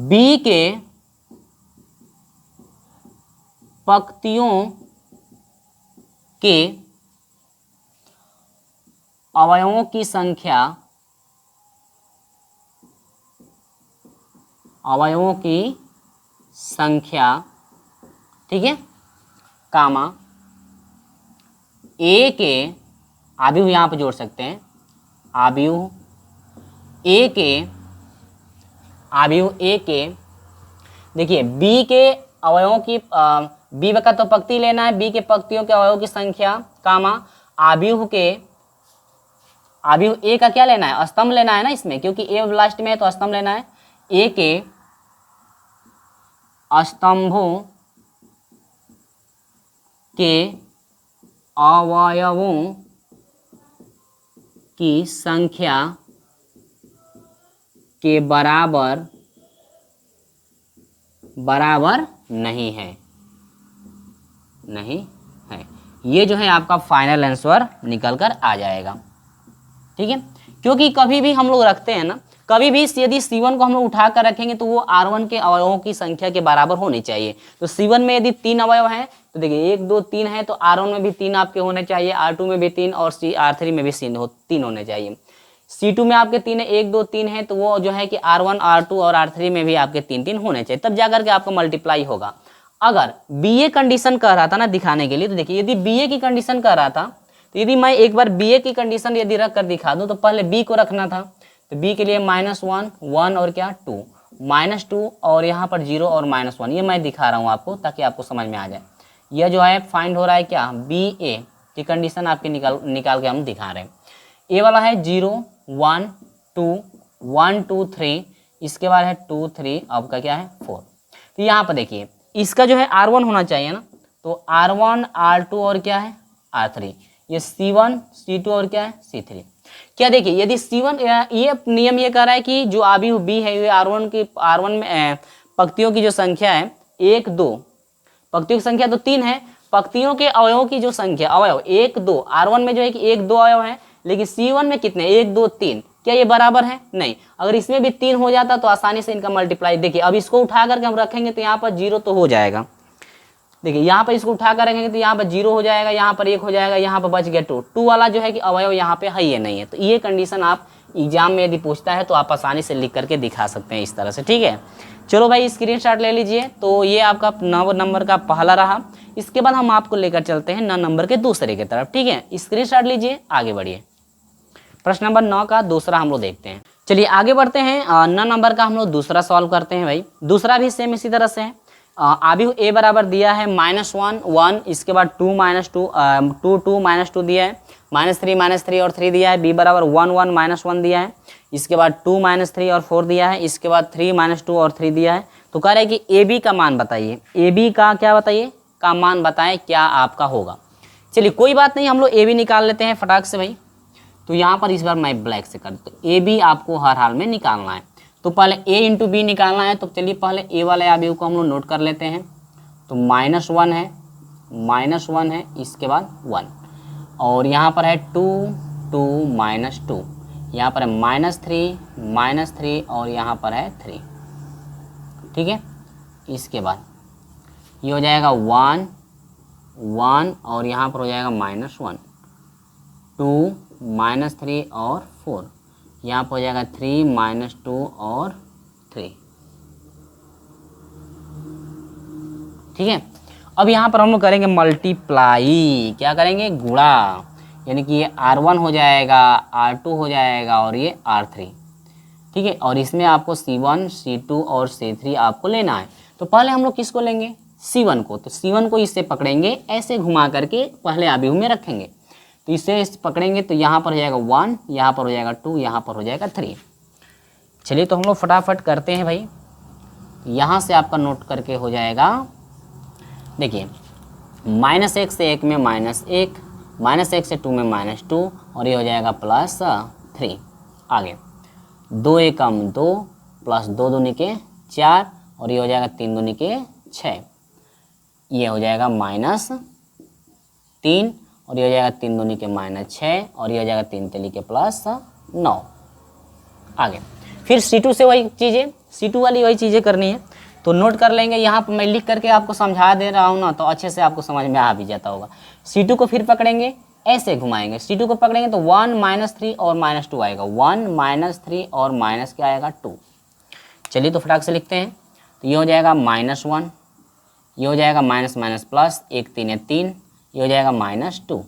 B के पंक्तियों के अवयवों की संख्या, ठीक है, कामा A के आव्यूह यहाँ पे जोड़ सकते हैं, आव्यूह A के देखिए B के अवयवों की B का तो पंक्ति लेना है, B के पंक्तियों के अवयवों की संख्या, कामा आव्यूह A का क्या लेना है, स्तंभ लेना है ना इसमें, क्योंकि A लास्ट में है तो स्तंभ लेना है। A के स्तंभों के अवयवों की संख्या के बराबर नहीं है, नहीं है। ये जो है आपका फाइनल आंसर निकल कर आ जाएगा। ठीक है, क्योंकि कभी भी हम लोग रखते हैं ना, कभी भी यदि C1 को हम लोग उठा कर रखेंगे तो वो R1 के अवयवों की संख्या के बराबर होनी चाहिए। तो C1 में यदि 3 अवयव हैं तो देखिए 1 2 3 है, तो R1 में भी 3 आपके होने चाहिए, R2 में भी 3 और R3 में भी 3 होने चाहिए। C2 में आपके 3 है, 1 2 3 है, तो वो जो है कि R1 R2 और R3 में भी आपके 3 होने चाहिए, तब जाकर के आपका मल्टीप्लाई होगा। अगर BA कंडीशन कह रहा था ना दिखाने के लिए, तो देखिए यदि BA की कंडीशन कह रहा था, तो यदि मैं एक बार BA की कंडीशन यदि रख कर दिखा दूं, तो पहले B को रखना था, तो B के लिए -1 1 और क्या 2 -2 और यहाँ पर 0 और -1, ये मैं दिखा रहा हूँ आपको ताकि आपको समझ में आ जाए। यह जो है फाइंड हो रहा है क्या, BA की कंडीशन आपके निकाल के हम दिखा रहे हैं। ए वाला है 0 1 2 1 2 3, इसके बाद है 2 3, आपका क्या है 4। तो यहाँ पर देखिए इसका जो है R1 होना चाहिए ना, तो R1 R2 और क्या है R3, ये C1 C2 और क्या है C3। क्या देखिए यदि C1 ये नियम ये कह रहा है कि जो आबी B है ये R1 में पंक्तियों की जो संख्या है 1 2, पंक्तियों की संख्या तो 3 है, पंक्तियों के अवयवों की जो संख्या अवयव 1 2, R1 में जो है कि 1 2 अवयव है, लेकिन C1 में कितने 1 2 3, क्या ये बराबर है, नहीं। अगर इसमें भी 3 हो जाता तो आसानी से इनका मल्टीप्लाई, देखिए अब इसको उठा करके हम रखेंगे तो यहाँ पर 0 तो हो जाएगा, देखिए यहाँ पर इसको उठा कर रखेंगे तो यहाँ पर 0 हो जाएगा, यहाँ पर 1 हो जाएगा, यहाँ पर बच गया 2 वाला जो है कि अवयव यहाँ पे है ये नहीं है। तो ये कंडीशन आप एग्जाम में यदि पूछता है तो आप आसानी से लिख करके दिखा सकते हैं इस तरह से। ठीक है, चलो भाई स्क्रीनशॉट ले लीजिए। तो ये आपका 9 नंबर का पहला रहा, इसके बाद हम आपको लेकर चलते हैं 9 नंबर के दूसरे की तरफ। ठीक है, स्क्रीनशॉट लीजिए, आगे बढ़िए। प्रश्न नंबर 9 का दूसरा हम लोग देखते हैं। चलिए आगे बढ़ते हैं, 9 नंबर का हम लोग दूसरा सॉल्व करते हैं भाई। दूसरा भी सेम इसी तरह से है। अभी A बराबर दिया है -1 1, इसके बाद 2 -2 2 2 -2 दिया है, -3 और 3 दिया है। B बराबर 1 1 -1 दिया है, इसके बाद 2 -3 और 4 दिया है, इसके बाद 3 -2 और 3 दिया है। तो कह रहा है कि AB का मान बताइए, AB का क्या बताइए का मान बताएं क्या आपका होगा। चलिए कोई बात नहीं, हम लोग AB निकाल लेते हैं फटाक से भाई। तो यहाँ पर इस बार मैं ब्लैक से कर दूँ, तो AB आपको हर हाल में निकालना है। तो पहले A इंटू B निकालना है, तो चलिए पहले A वाले आबी को हम लोग नोट कर लेते हैं। तो -1 है, इसके बाद 1 और यहाँ पर है 2 2 -2, यहाँ पर है -3 और यहाँ पर है 3। ठीक है, इसके बाद ये हो जाएगा 1 1 और यहाँ पर हो जाएगा -1 2 -3 और 4, यहाँ पर हो जाएगा 3 -2 और 3। ठीक है, अब यहाँ पर हम लोग करेंगे मल्टीप्लाई, क्या करेंगे गुणा, यानी कि ये R1 हो जाएगा, R2 हो जाएगा और ये R3। ठीक है, और इसमें आपको C1 C2 और C3 आपको लेना है। तो पहले हम लोग किसको लेंगे C1 को, तो C1 को इससे पकड़ेंगे, ऐसे घुमा करके पहले आबी में रखेंगे। तो इसे पकड़ेंगे तो यहाँ पर हो जाएगा 1, यहाँ पर हो जाएगा 2, यहाँ पर हो जाएगा 3। चलिए तो हम लोग फटाफट करते हैं भाई। यहाँ से आपका नोट करके हो जाएगा, देखिए -1 से 1 में -1, -1 से 2 में -2 और ये हो जाएगा +3। आगे 2 एकम 2 प्लस 2 दूनी के 4 और ये हो जाएगा 3 दूनी के 6, ये हो जाएगा -3 और ये हो जाएगा 3 दूनी के -6 और ये हो जाएगा 3 तिली के +9। आगे फिर C2 से वही चीज़ें, C2 वाली वही चीज़ें करनी है। तो नोट कर लेंगे, यहाँ पर मैं लिख करके आपको समझा दे रहा हूँ ना, तो अच्छे से आपको समझ में आ भी जाता होगा। C2 को फिर पकड़ेंगे, ऐसे घुमाएंगे, C2 को पकड़ेंगे तो 1 -3 और -2 आएगा, 1 -3 और माइनस क्या आएगा 2। चलिए तो फटाक से लिखते हैं। तो ये हो जाएगा -1, ये हो जाएगा माइनस माइनस प्लस, 1 3 3, ये हो जाएगा -2।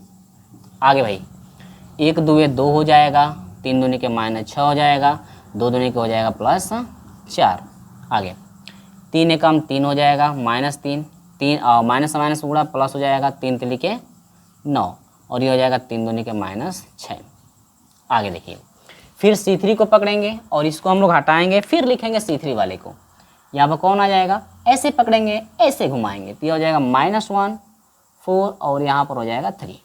आगे भाई 1 2 2 हो जाएगा, 3 दूनी के -6 हो जाएगा, 2 दूनी के हो जाएगा +4। आगे 3 एकम 3 हो जाएगा, -3 और माइनस माइनस उड़ा प्लस हो जाएगा, 3 तिली के 9 और ये हो जाएगा 3 दूनी के -6। आगे देखिए फिर C3 को पकड़ेंगे और इसको हम लोग हटाएंगे, फिर लिखेंगे C3 वाले को। यहाँ पर कौन आ जाएगा, ऐसे पकड़ेंगे, ऐसे घुमाएंगे तो ये हो जाएगा -1 4 और यहाँ पर हो जाएगा 3।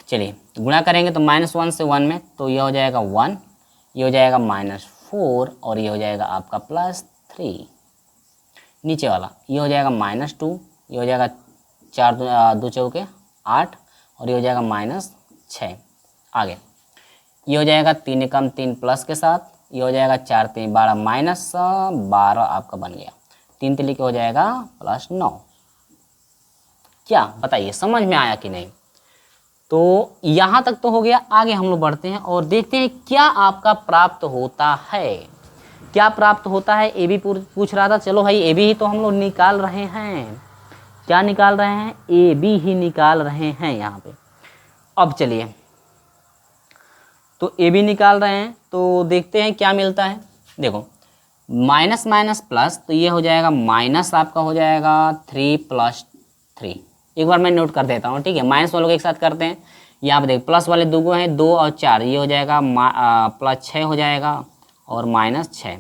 चलिए गुणा करेंगे तो -1 से 1 में, तो ये हो जाएगा 1, ये हो जाएगा -4 और ये हो जाएगा आपका +3। नीचे वाला ये हो जाएगा -2, ये हो जाएगा 4 2 चौके 8 और ये हो जाएगा -6। आगे ये हो जाएगा 3 कम 3 प्लस के साथ, ये हो जाएगा 4 3 12 -12 आपका बन गया। 3 3 के हो जाएगा +9। क्या बताइए समझ में आया कि नहीं? तो यहाँ तक तो हो गया। आगे हम लोग बढ़ते हैं और देखते हैं क्या आपका प्राप्त होता है। क्या प्राप्त होता है ए बी पूछ रहा था। चलो भाई ए बी ही तो हम लोग निकाल रहे हैं। क्या निकाल रहे हैं? ए बी ही निकाल रहे हैं यहाँ पे। अब चलिए तो ए बी निकाल रहे हैं तो देखते हैं क्या मिलता है। देखो माइनस माइनस प्लस, तो ये हो जाएगा माइनस आपका हो जाएगा 3 + 3। एक बार मैं नोट कर देता हूँ, ठीक है। माइनस वालों को एक साथ करते हैं। यहाँ पे देखो प्लस वाले दो गो हैं, 2 और 4, ये हो जाएगा +6 हो जाएगा और -6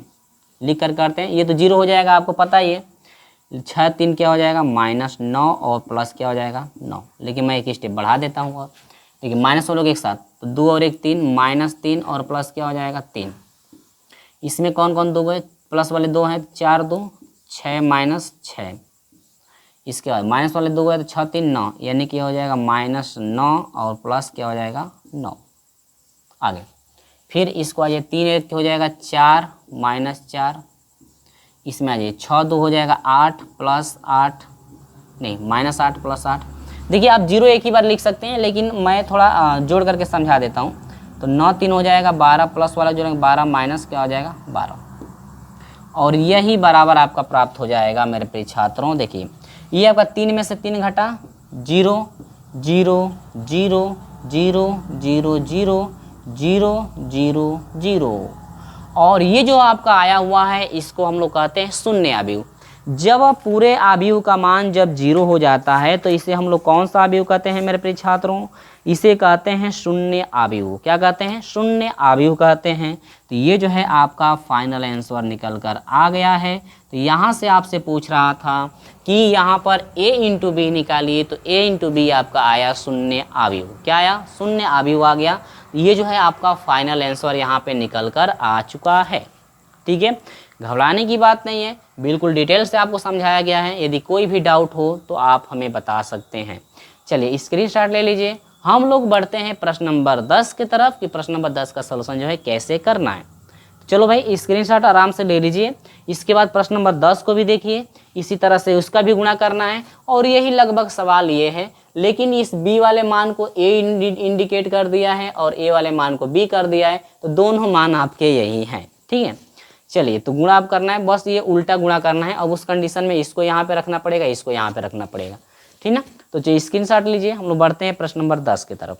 लिख कर करते हैं। ये तो 0 हो जाएगा, आपको पता ही है। 6 3 क्या हो जाएगा -9 और प्लस क्या हो जाएगा 9। लेकिन मैं एक स्टेप बढ़ा देता हूँ। और देखिए माइनस वालों के एक साथ, तो 2 और 1 3, -3 और प्लस क्या हो जाएगा 3। इसमें कौन कौन दो गए? प्लस वाले 2 हैं, 4 2 6 -6। इसके बाद माइनस वाले 2 गए तो 6 3 9, यानी कि हो जाएगा -9 और प्लस क्या हो जाएगा 9। आगे फिर इसको आ जाए 3 1 हो जाएगा 4 -4। इसमें आ जाइए 6 2 हो जाएगा 8 + 8 नहीं -8 + 8। देखिए आप 0 एक ही बार लिख सकते हैं, लेकिन मैं थोड़ा जोड़ करके समझा देता हूँ। तो 9 3 हो जाएगा 12 प्लस वाला जोड़ेंगे 12 माइनस क्या हो जाएगा 12। और यही बराबर आपका प्राप्त हो जाएगा मेरे प्रिय छात्रों। देखिए ये आपका 3 में से 3 घटा 0 0 0 0 0 0 0 0 0। और ये जो आपका आया हुआ है इसको हम लोग कहते हैं शून्य आव्यूह। जब पूरे आव्यूह का मान जब 0 हो जाता है तो इसे हम लोग कौन सा आव्यूह कहते हैं मेरे प्रिय छात्रों? इसे कहते हैं शून्य आव्यूह। क्या कहते हैं? शून्य आव्यूह कहते हैं। तो ये जो है आपका फाइनल आंसर निकल कर आ गया है। तो यहाँ से आपसे पूछ रहा था कि यहाँ पर a × b निकालिए, तो a × b आपका आया शून्य आव्यूह। क्या आया? शून्य आव्यूह आ गया। ये जो है आपका फाइनल आंसर यहाँ पे निकल कर आ चुका है। ठीक है, घबराने की बात नहीं है, बिल्कुल डिटेल से आपको समझाया गया है। यदि कोई भी डाउट हो तो आप हमें बता सकते हैं। चलिए स्क्रीनशॉट ले लीजिए। हम लोग बढ़ते हैं प्रश्न नंबर 10 की तरफ कि प्रश्न नंबर 10 का सलूशन जो है कैसे करना है। चलो भाई स्क्रीनशॉट आराम से ले लीजिए। इसके बाद प्रश्न नंबर 10 को भी देखिए, इसी तरह से उसका भी गुणा करना है। और यही लगभग सवाल ये है, लेकिन इस b वाले मान को a इंडिकेट कर दिया है और a वाले मान को b कर दिया है, तो दोनों मान आपके यही हैं। ठीक है, चलिए तो गुणा अब करना है, बस ये उल्टा गुणा करना है। अब उस कंडीशन में इसको यहाँ पे रखना पड़ेगा, इसको यहाँ पे रखना पड़ेगा। ठीक ना, तो चलिए स्क्रीनशॉट लीजिए। हम लोग बढ़ते हैं प्रश्न नंबर 10 की तरफ।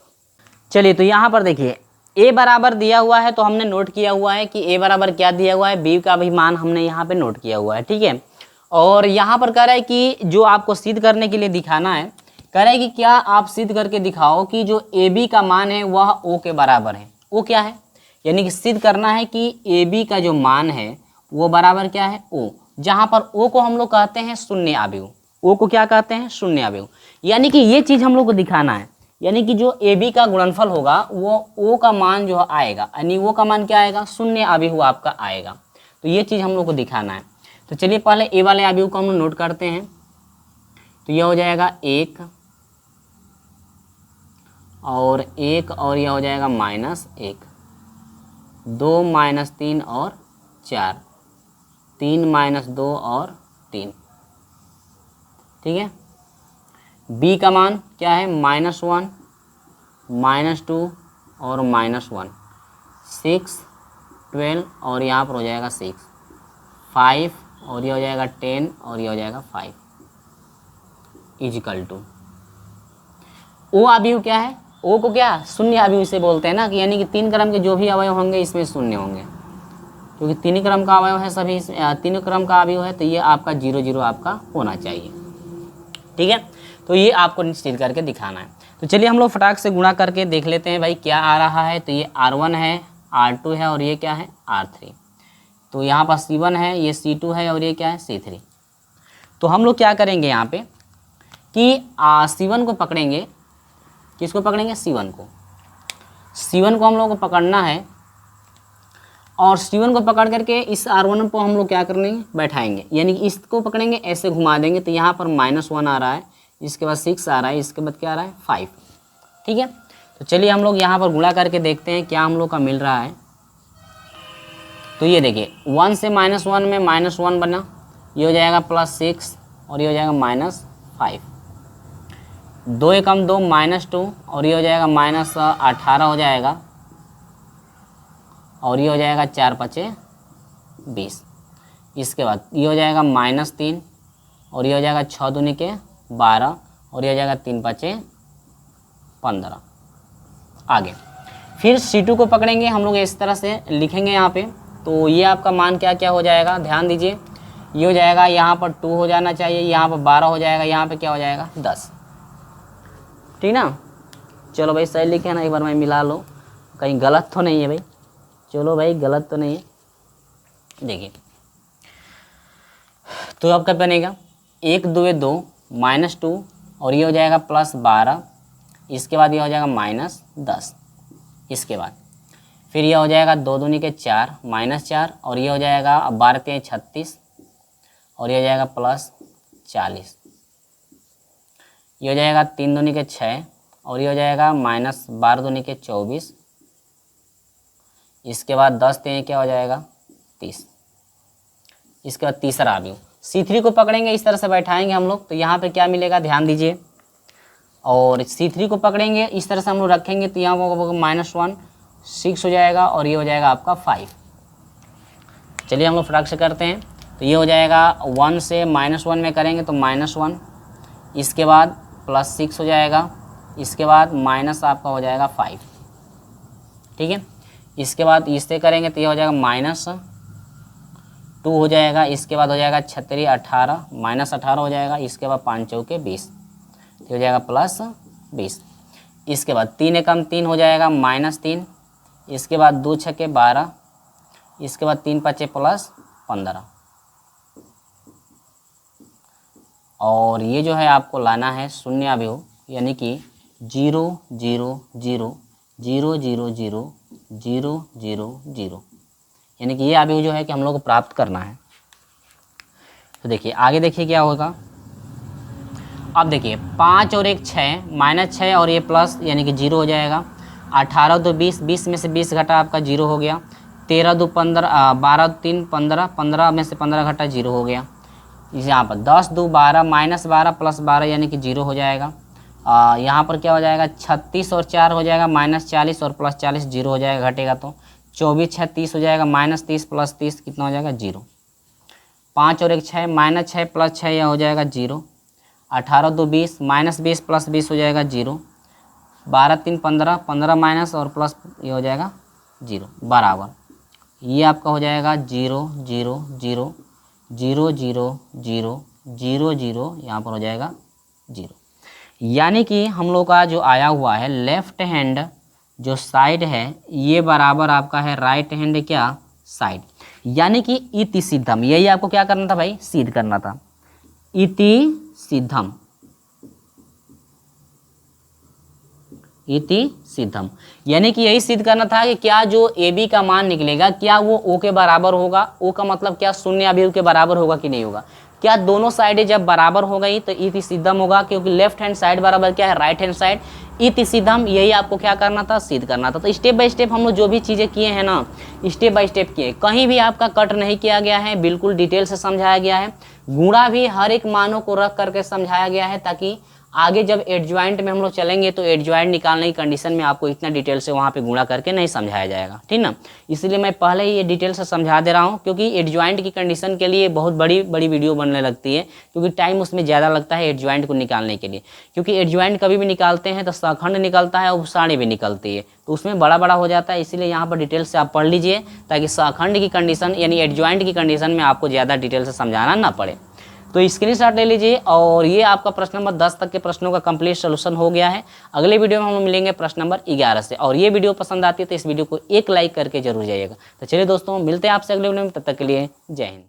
चलिए तो यहाँ पर देखिए a बराबर दिया हुआ है, तो हमने नोट किया हुआ है कि a बराबर क्या दिया हुआ है, b का भी मान हमने यहाँ पे नोट किया हुआ है। ठीक है, और यहाँ पर कह रहा है कि जो आपको सिद्ध करने के लिए दिखाना है, कह रहा है कि क्या आप सिद्ध करके दिखाओ कि जो AB का मान है वह O के बराबर है। O क्या है? यानी कि सिद्ध करना है कि AB का जो मान है वो बराबर क्या है O, जहाँ पर O को हम लोग कहते हैं शून्य आव्यूह। O को क्या कहते हैं? शून्य आव्यूह। यानी कि ये चीज़ हम लोग को दिखाना है, यानी कि जो AB का गुणनफल होगा वो O का मान जो आएगा, यानी O का मान क्या आएगा? शून्य आव्यूह आपका आएगा। तो ये चीज़ हम लोग को दिखाना है। तो चलिए पहले A वाले आव्यूह को हम लोग नोट करते हैं। तो यह हो जाएगा 1 और 1 और यह हो जाएगा -1, 2 -3 और 4, 3 - 2 और 3। ठीक है, B का मान क्या है? -1 -2 और -1, 6 12 और यहाँ पर हो जाएगा 6, 5 और ये हो जाएगा 10 और ये हो जाएगा 5 इजिकल टू O आव्यूह क्या है? O को क्या शून्य आव्यूह से बोलते हैं ना, कि यानी कि 3 क्रम के जो भी अवयव होंगे इसमें शून्य होंगे, क्योंकि 3 क्रम का अवयव है सभी, 3 क्रम का आव्यूह है, तो ये आपका 0 0 आपका होना चाहिए। ठीक है, तो ये आपको निश्चित करके दिखाना है। तो चलिए हम लोग फटाक से गुणा करके देख लेते हैं भाई क्या आ रहा है। तो ये R1 है, R2 है और ये क्या है? R3। तो यहाँ पर C1 है, ये C2 है और ये क्या है? C3। तो हम लोग क्या करेंगे यहाँ पे कि C1 को पकड़ेंगे। किसको पकड़ेंगे? C1 को। C1 को हम लोग को पकड़ना है और C1 को पकड़ करके इस R1 को हम लोग क्या करेंगे, बैठाएंगे, यानी कि इसको पकड़ेंगे ऐसे घुमा देंगे तो यहाँ पर -1 आ रहा है, इसके बाद 6 आ रहा है, इसके बाद क्या आ रहा है 5। ठीक है, तो चलिए हम लोग यहाँ पर गुणा करके देखते हैं क्या हम लोग का मिल रहा है। तो ये देखिए 1 से -1 में -1 बना, ये हो जाएगा +6 और ये हो जाएगा -5। 2 एकम 2 -2 और ये हो जाएगा -18 हो जाएगा और ये हो जाएगा 4 5 20। इसके बाद ये हो जाएगा -3 और ये हो जाएगा 6 दूनी के 12 और ये हो जाएगा 3 5 15। आगे फिर C2 को पकड़ेंगे हम लोग, इस तरह से लिखेंगे यहाँ पे। तो ये आपका मान क्या क्या हो जाएगा, ध्यान दीजिए, ये हो जाएगा यहाँ पर 2 हो जाना चाहिए, यहाँ पर 12 हो जाएगा, यहाँ पे क्या हो जाएगा 10। ठीक ना, चलो भाई सही लिखे ना, एक बार मैं मिला लो, कहीं गलत तो नहीं है भाई, चलो भाई गलत तो नहीं है। देखिए तो अब क्या बनेगा, 1 2 2 -2 और ये हो जाएगा +12, इसके बाद ये हो जाएगा -10। इसके बाद फिर ये हो जाएगा 2 दूनी के 4 -4 और ये हो जाएगा 12 3 36 और ये हो जाएगा +40। ये हो जाएगा 3 दूनी के 6 और ये हो जाएगा -12 दूनी के 24। इसके बाद 10 3 क्या हो जाएगा 30। इसके बाद तीसरा भी C3 को पकड़ेंगे, इस तरह से बैठाएंगे हम लोग, तो यहाँ पे क्या मिलेगा ध्यान दीजिए, और C3 को पकड़ेंगे इस तरह से हम लोग रखेंगे तो यहाँ -1 6 हो जाएगा और ये हो जाएगा आपका 5। चलिए हम लोग फटाक से करते हैं। तो ये हो जाएगा 1 से -1 में करेंगे तो -1, इसके बाद +6 हो जाएगा, इसके बाद माइनस आपका हो जाएगा 5। ठीक है, इसके बाद इससे करेंगे तो ये हो जाएगा -2 हो जाएगा, इसके बाद हो जाएगा 36 18 -18 हो जाएगा, इसके बाद 5 चौके 20 तो हो जाएगा +20। इसके बाद 3 एकम 3 हो जाएगा -3, इसके बाद 2 छक्के 12, इसके बाद 3 5 +15 और ये जो है आपको लाना है शून्य अवयव, यानी कि 0 0 0 0 0 0 0 0 0, यानी कि ये अवयव जो है कि हम लोग को प्राप्त करना है। तो देखिए आगे देखिए क्या होगा। अब देखिए 5 और 1 6 -6 और ये प्लस यानी कि 0 हो जाएगा। 18 2 20, 20 में से 20 घटा आपका 0 हो गया। 13 2 15, 12 3 15, 15 में से 15 घटा 0 हो गया। यहाँ पर 10 2 12 -12 + 12 यानी कि 0 हो जाएगा। यहाँ पर क्या हो जाएगा 36 और 4 हो जाएगा -40 और +40 0 हो जाएगा, घटेगा तो 24 6 30 हो जाएगा, -30 + 30 कितना हो जाएगा 0। 5 और 1 6 -6 + 6 यह हो जाएगा 0। 18 2 20, -20 + 20 हो जाएगा 0। 12 3 15, 15 माइनस और प्लस ये हो जाएगा 0 बराबर, ये आपका हो जाएगा 0 0 0 0 0 0 0 0, यहाँ पर हो जाएगा 0। यानी कि हम लोग का जो आया हुआ है लेफ्ट हैंड जो साइड है ये बराबर आपका है राइट हैंड क्या साइड, यानी कि इति सिद्धम, यही आपको क्या करना था भाई, सिद्ध करना था। इति सिद्धम, इति सिद्धम, यानी कि यही सिद्ध करना था कि क्या जो ए बी का मान निकलेगा क्या वो ओ के बराबर होगा। ओ का मतलब क्या शून्य अवयव के बराबर होगा कि नहीं होगा। क्या दोनों साइडें जब बराबर हो गई तो इति सिद्धम होगा, क्योंकि लेफ्ट हैंड साइड बराबर क्या है राइट हैंड साइड। इति सिद्धम, यही आपको क्या करना था, सिद्ध करना था। तो स्टेप बाय स्टेप हम लोग जो भी चीज़ें किए हैं ना, स्टेप बाय स्टेप किए, कहीं भी आपका कट नहीं किया गया है, बिल्कुल डिटेल से समझाया गया है। गुणा भी हर एक मानों को रख करके समझाया गया है, ताकि आगे जब एडजॉइंट में हम लोग चलेंगे तो एडजॉइंट निकालने की कंडीशन में आपको इतना डिटेल से वहाँ पे गुणा करके नहीं समझाया जाएगा, ठीक ना। इसलिए मैं पहले ही ये डिटेल से समझा दे रहा हूँ, क्योंकि एडजॉइंट की कंडीशन के लिए बहुत बड़ी बड़ी वीडियो बनने लगती है, क्योंकि टाइम उसमें ज़्यादा लगता है एडजॉइंट को निकालने के लिए। क्योंकि एडजॉइंट कभी भी निकालते हैं तो सहखंड निकलता है और साड़ी भी निकलती है, तो उसमें बड़ा बड़ा हो जाता है। इसीलिए यहाँ पर डिटेल से आप पढ़ लीजिए, ताकि सहखंड की कंडीशन यानी एडजॉइंट की कंडीशन में आपको ज़्यादा डिटेल से समझाना ना पड़े। तो स्क्रीनशॉट ले लीजिए, और ये आपका प्रश्न नंबर 10 तक के प्रश्नों का कंप्लीट सोल्यूशन हो गया है। अगले वीडियो में हम मिलेंगे प्रश्न नंबर 11 से। और ये वीडियो पसंद आती है तो इस वीडियो को एक लाइक करके जरूर जाइएगा। तो चलिए दोस्तों, मिलते हैं आपसे अगले वीडियो में, तब तक के लिए जय हिंद।